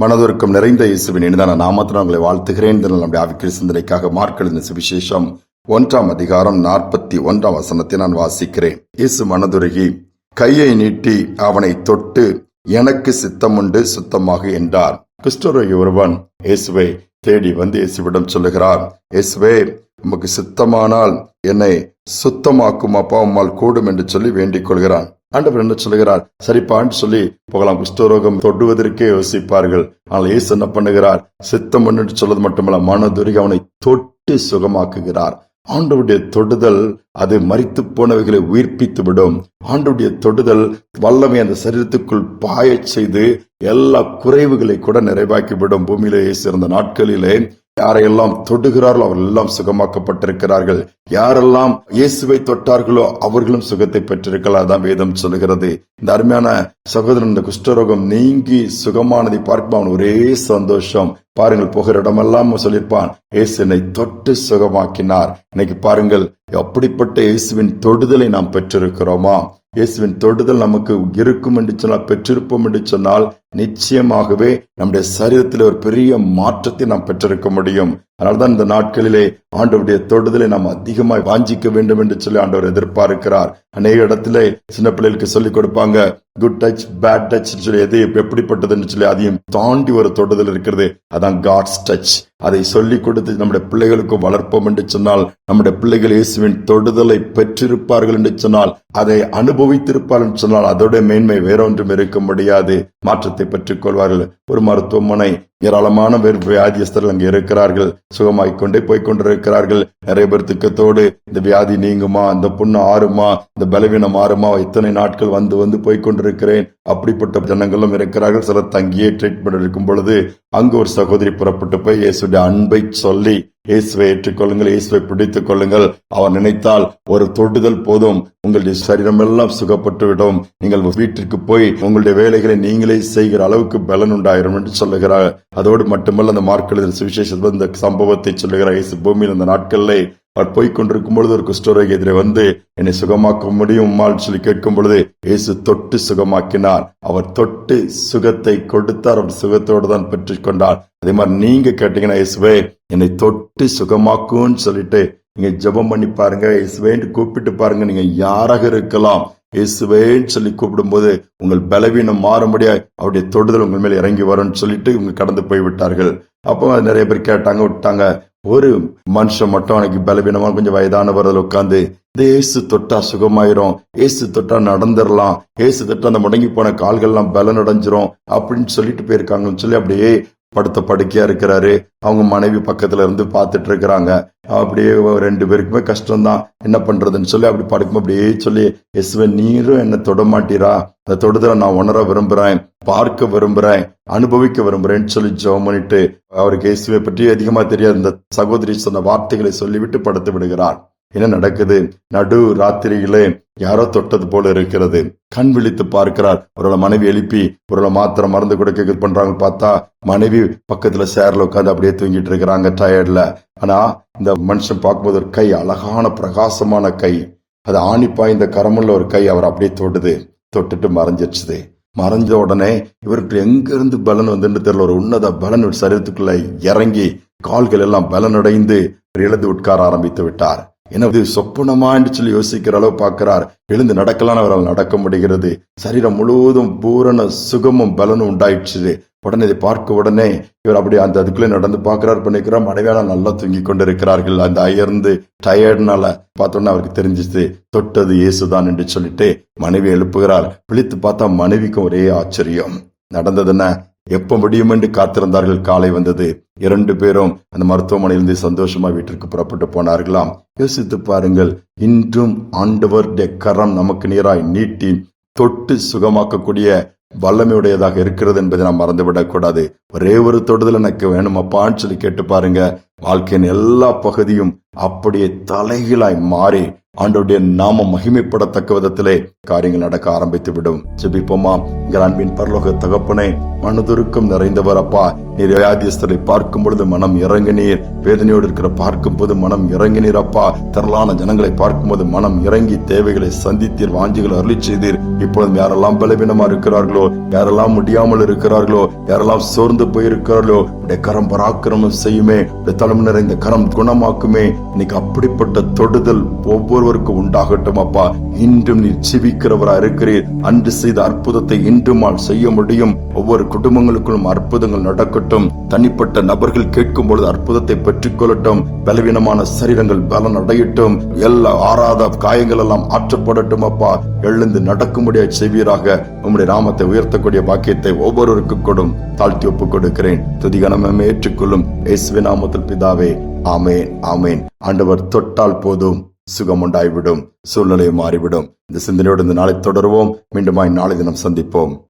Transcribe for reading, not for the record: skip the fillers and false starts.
மனதுருக்கம் நிறைந்த இயேசுவின் இனிதான நாமத்தில் உங்களை வாழ்த்துகிறேன். நம்முடைய ஆவிக்குரிய சிந்தனைக்காக மார்க் எழுதின சுவிசேஷம் 1 அதிகாரம் 41 நான் வாசிக்கிறேன். இயேசு மனதுருகி கையை நீட்டி அவனை தொட்டு, எனக்கு சித்தமுண்டு, சுத்தமாக என்றார். குஷ்டரோகி ஒருவன் இயேசுவை தேடி வந்து இயேசுவிடம் சொல்லுகிறார், இயேசுவே, உமக்கு சித்தமானால் என்னை சுத்தமாக்கும், அப்பா உம்மால் கூடும் என்று சொல்லி வேண்டிக் கொள்கிறான். ஆண்டவர் என்ன சொல்லுகிறார்? சரிப்பான்னு சொல்லி போகலாம். குஷ்டரோகம் தொடுவதற்கே யோசிப்பார்கள். ஆனால் இயேசு என்ன பண்ணுகிறார்? சித்தம் என்று சொல்வது மட்டுமல்ல, மனதுருகி அவனை தொட்டு சுகமாக்குகிறார். ஆண்டவருடைய தொடுதல் அது மரித்து போனவைகளை உயிர்ப்பித்து விடும். ஆண்டவருடைய தொடுதல் வல்லமை அந்த சரீரத்துக்குள் பாயச் செய்து எல்லா குறைவுகளை கூட நிறைவாக்கிவிடும். பூமியிலே இருந்த நாட்களிலே யாரையெல்லாம் தொடுகிறார்களோ அவர்கள் எல்லாம் சுகமாக்கப்பட்டிருக்கிறார்கள். யாரெல்லாம் இயேசுவை தொட்டார்களோ அவர்களும் சுகத்தை பெற்றிருக்கலாம். அதான் வேதம் சொல்லுகிறது. இந்த அருமையான சகோதரன் இந்த குஷ்டரோகம் நீங்கி சுகமானதை பார்க்கும் அவன் ஒரே சந்தோஷம். பாருங்கள், போகிற இடமெல்லாம் சொல்லியிருப்பான், இயேசு என்னை தொட்டு சுகமாக்கினார். இன்னைக்கு பாருங்கள், அப்படிப்பட்ட இயேசுவின் தொடுதலை நாம் பெற்றிருக்கிறோமா? இயேசுவின் தொடுதல் நமக்கு இருக்கும் என்று சொன்னால், பெற்றிருப்போம் என்று சொன்னால், நிச்சயமாகவே நம்முடைய சரீரத்தில் ஒரு பெரிய மாற்றத்தை நாம் பெற்றிருக்க முடியும். அதனால்தான் இந்த நாட்களிலே ஆண்டவருடைய தொடுதலை நாம் அதிகமாக வாஞ்சிக்க வேண்டும் என்று சொல்லி ஆண்டவர் எதிர்பார்க்கிறார். அநேக இடத்துல சின்ன பிள்ளைகளுக்கு சொல்லிக் கொடுப்பாங்க, குட் டச், பேட் டச் சொல்லி, எது எப்படிப்பட்டதுன்னு சொல்லி அதையும் தாண்டி ஒரு தொடுதல் இருக்கிறது. அதான் காட்ஸ் டச். அதை சொல்லிக் கொடுத்து நம்முடைய பிள்ளைகளுக்கு வளர்ப்போம் என்று சொன்னால், நம்முடைய பிள்ளைகள் இயேசுவின் தொடுதலை பெற்றிருப்பார்கள் என்று சொன்னால், அதை அனுபவித்திருப்பார்கள் என்று சொன்னால், அதோட மேன்மை வேறொன்றும் இருக்க முடியாது. மாற்றத்தை பெற்றுக் கொள்வார்கள். ஒரு மருத்துவமனை, ஏராளமான வியாதியஸ்தர்கள் அங்கே இருக்கிறார்கள். சுகமாய்க்கொண்டே போய்கொண்டிருக்கிறார்கள். நிறைய பேர் திக்கத்தோடு, இந்த வியாதி நீங்குமா, இந்த புண்ணு ஆறுமா, இந்த பலவீனம் ஆறுமா, இத்தனை நாட்கள் வந்து போய்கொண்டிருக்கிறேன். அப்படிப்பட்ட ஜனங்களும் இருக்கிறார்கள். சிலர் தங்கியே ட்ரீட்மெண்ட் எடுக்கும் பொழுது அங்கு ஒரு சகோதரி புறப்பட்டு போய் இயேசுடைய அன்பை சொல்லி, இயேசுவை ஏற்றுக்கொள்ளுங்கள், இயேசுவை பிடித்துக் கொள்ளுங்கள், அவர் நினைத்தால் ஒரு தொடுதல் போதும், உங்களுடைய சரீரம் எல்லாம் சுகப்பட்டு விடும், நீங்கள் வீட்டிற்கு போய் உங்களுடைய வேலைகளை நீங்களே செய்கிற அளவுக்கு பலன் உண்டாயிரும் என்று சொல்லுகிறார். அதோடு மட்டுமல்ல, அந்த மார்க் எழுதின சுவிசேஷத்தில் இந்த சம்பவத்தை சொல்லுகிறார். இயேசு பூமியில் அந்த நாட்களில் அவர் போய்கொண்டிருக்கும் பொழுது ஒரு குஷ்டரோகி எதிரே வந்து, என்னை சுகமாக்க முடியுமான்னு சொல்லி கேட்கும் பொழுது இயேசு தொட்டு சுகமாக்கினார். அவர் தொட்டு சுகத்தை கொடுத்தார். அவர் சுகத்தோடு தான் பெற்றுக் கொண்டார். அதே மாதிரி நீங்க கேட்டீங்கன்னா, இயேசுவே என்னை தொட்டு சுகமாக்குன்னு சொல்லிட்டு நீங்க ஜெபம் பண்ணி பாருங்க. இயேசுவேன்னு கூப்பிட்டு பாருங்க. நீங்க யாராக இருக்கலாம், இயேசுவேன்னு சொல்லி கூப்பிடும் போது உங்கள் பலவீனம் மாறும்படியா அவருடைய தொடுதல் உங்கள் மேல் இறங்கி வரும்னு சொல்லிட்டு இவங்க கடந்து போய் விட்டார்கள். அப்போ நிறைய பேர் கேட்டாங்க, விட்டாங்க. ஒரு மனுஷன் மட்டும் அன்னைக்கு பலவீனமா கொஞ்சம் வயதானவர்கள் உட்கார்ந்து, இந்த இயேசு தொட்டா சுகமாயிரும், இயேசு தொட்டா நடந்துடலாம், இயேசு தொட்டா அந்த முடங்கி போன கால்கள்லாம் பலன் அடைஞ்சிரும் அப்படின்னு சொல்லிட்டு போயிருக்காங்கன்னு சொல்லி அப்படியே படுத்த படுக்கையா இருக்கிறாரு. அவங்க மனைவி பக்கத்துல இருந்து பாத்துட்டு இருக்கிறாங்க. அப்படியே 2 பேருக்குமே கஷ்டம்தான், என்ன பண்றதுன்னு சொல்லி அப்படி படுக்கும். அப்படியே சொல்லி, இயேசுவே நீரும் என்ன தொட மாட்டீரா, அந்த தொடுதலை நான் உணர விரும்புறேன், பார்க்க விரும்புறேன், அனுபவிக்க விரும்புறேன்னு சொல்லி ஜெபம் பண்ணிட்டு, அவருக்கு இயேசுவை பற்றி அதிகமா தெரியாது இந்த சகோதரி சொன்ன வார்த்தைகளை சொல்லிவிட்டு படுத்து விடுகிறார். என்ன நடக்குது? நடு ராத்திரியிலே யாரோ தொட்டது போல இருக்கிறது. கண் விழித்து பார்க்கிறார். அவரோட மனைவி எழுப்பி ஒரு மாத்திரம் மருந்து கொடுக்க பண்றாங்க. பார்த்தா மனைவி பக்கத்துல சேர்ல உட்காந்து அப்படியே தூங்கிட்டு இருக்கிறாங்க டயர்ட்ல. ஆனா இந்த மனுஷன் பார்க்கும்போது ஒரு கை, அழகான பிரகாசமான கை, அது ஆணிப்பாய் இந்த கரமுள்ள ஒரு கை அவர் அப்படியே தொட்டுட்டு மறைஞ்சிருச்சுது. மறைஞ்ச உடனே இவருக்கு எங்க இருந்து பலன் வந்துன்னு தெரியல. ஒரு உன்னத பலன் சரீரத்துக்குள்ள இறங்கி கால்கள் எல்லாம் பலனடைந்து எழுந்து உட்கார ஆரம்பித்து விட்டார். என்ன சொப்பனமா என்று சொல்லி யோசிக்கிற அளவு பார்க்கிறார். எழுந்து நடக்கலாம், அவரால் நடக்க முடிகிறது. சரீரம் முழுவதும் பூரண சுகமும் பலனும் உண்டாயிடுச்சு. உடனே இதை பார்க்க உடனே இவர் அப்படி அந்த அதுக்குள்ளே நடந்து பார்க்கிறார், பண்ணிக்கிறார். மனைவியால நல்லா தூங்கி கொண்டு இருக்கிறார்கள். அந்த அயர்ந்து டயர்ட்னால பார்த்தோன்னா அவருக்கு தெரிஞ்சிச்சு தொட்டது இயேசுதான் என்று சொல்லிட்டு மனைவி எழுப்புகிறார். விழித்து பார்த்தா மனைவிக்கும் ஒரே ஆச்சரியம். நடந்தது என்ன, எப்ப முடியும் என்று காத்திருந்தார்கள். காலை வந்தது. 2 பேரும் அந்த மருத்துவமனையிலிருந்து சந்தோஷமா வீட்டிற்கு புறப்பட்டு போனார்களாம். யோசித்து பாருங்கள், இன்றும் ஆண்டவருடைய கரம் நமக்கு நேராய் நீட்டி தொட்டு சுகமாக்கக்கூடிய வல்லமையுடையதாக இருக்கிறது என்பதை நாம் மறந்துவிடக் கூடாது. ஒரே ஒரு தொடுதல் எனக்கு வேணும் அப்பான்னு சொல்லி கேட்டு பாருங்க. வாழ்க்கையின் எல்லா பகுதியும் அப்படியே தலைகீழாய் மாறி ஆண்டவருடைய நாமம் மகிமைப்படத்தக்க விதத்திலே காரியங்கள் நடக்க ஆரம்பித்து விடும். ஜெபிப்போமா. எங்கள் அன்பின் பரலோக தகப்பனே, மனதுருக்கம் நிறைந்தவர் அப்பா, நீர் வியாதியஸ்தரை பார்க்கும் பொழுது மனம் இறங்கினீர், வேதனையோடு இருக்கிற பார்க்கும் போது மனம் இறங்கினீர் அப்பா, திரளான ஜனங்களை பார்க்கும் போது மனம் இறங்கி தேவைகளை சந்தித்தீர், வாஞ்சிகளை அருளி செய்தீர். இப்பொழுதும் யாரெல்லாம் பலவீனமா இருக்கிறார்களோ, யாரெல்லாம் முடியாமல் இருக்கிறார்களோ, யாரெல்லாம் சோர்ந்து போயிருக்கிறார்களோ, உடைய கரம் பராக்கிரமம் செய்யுமே, உடைய தலைமை நிறைந்த கரம் குணமாக்குமே. இன்னைக்கு அப்படிப்பட்ட தொடுதல் ஒவ்வொருவருக்கும் உண்டாகட்டும் அப்பா. இன்றும் நீர் ஜீவிக்கிறவரா இருக்கிறீர். அன்று செய்த அற்புதத்தை இன்றுமால் செய்ய முடியும். ஒவ்வொரு குடும்பங்களுக்குள்ளும் அற்புதங்கள் நடக்கட்டும். தனிப்பட்ட நபர்கள் கேட்கும் பொழுது அற்புதத்தை பெற்றுக் கொள்ளட்டும். பலவீனமான சரீரங்கள் பலன் அடையட்டும். எல்லா ஆறாத காயங்கள் எல்லாம் ஆற்றப்படட்டும் அப்பா. எழுந்து நடக்கும்படியாக செய்வீராக. உம்முடைய நாமத்தை உயர்த்தக்கூடிய பாக்கியத்தை ஒவ்வொருவருக்கும் கொடும். தாழ்த்தி ஒப்புக் கொடுக்கிறேன். துதிகனமே ஏற்றுக்கொள்ளும் இயேசுவின் நாமத்தில் பிதாவே, ஆமேன், ஆமேன். ஆண்டவர் தொட்டால் போதும், சுகம் உண்டாய்விடும், சூழ்நிலை மாறிவிடும். இந்த சிந்தனையோடு இந்த நாளை தொடருவோம். மீண்டுமாய் நாளை தினம் சந்திப்போம்.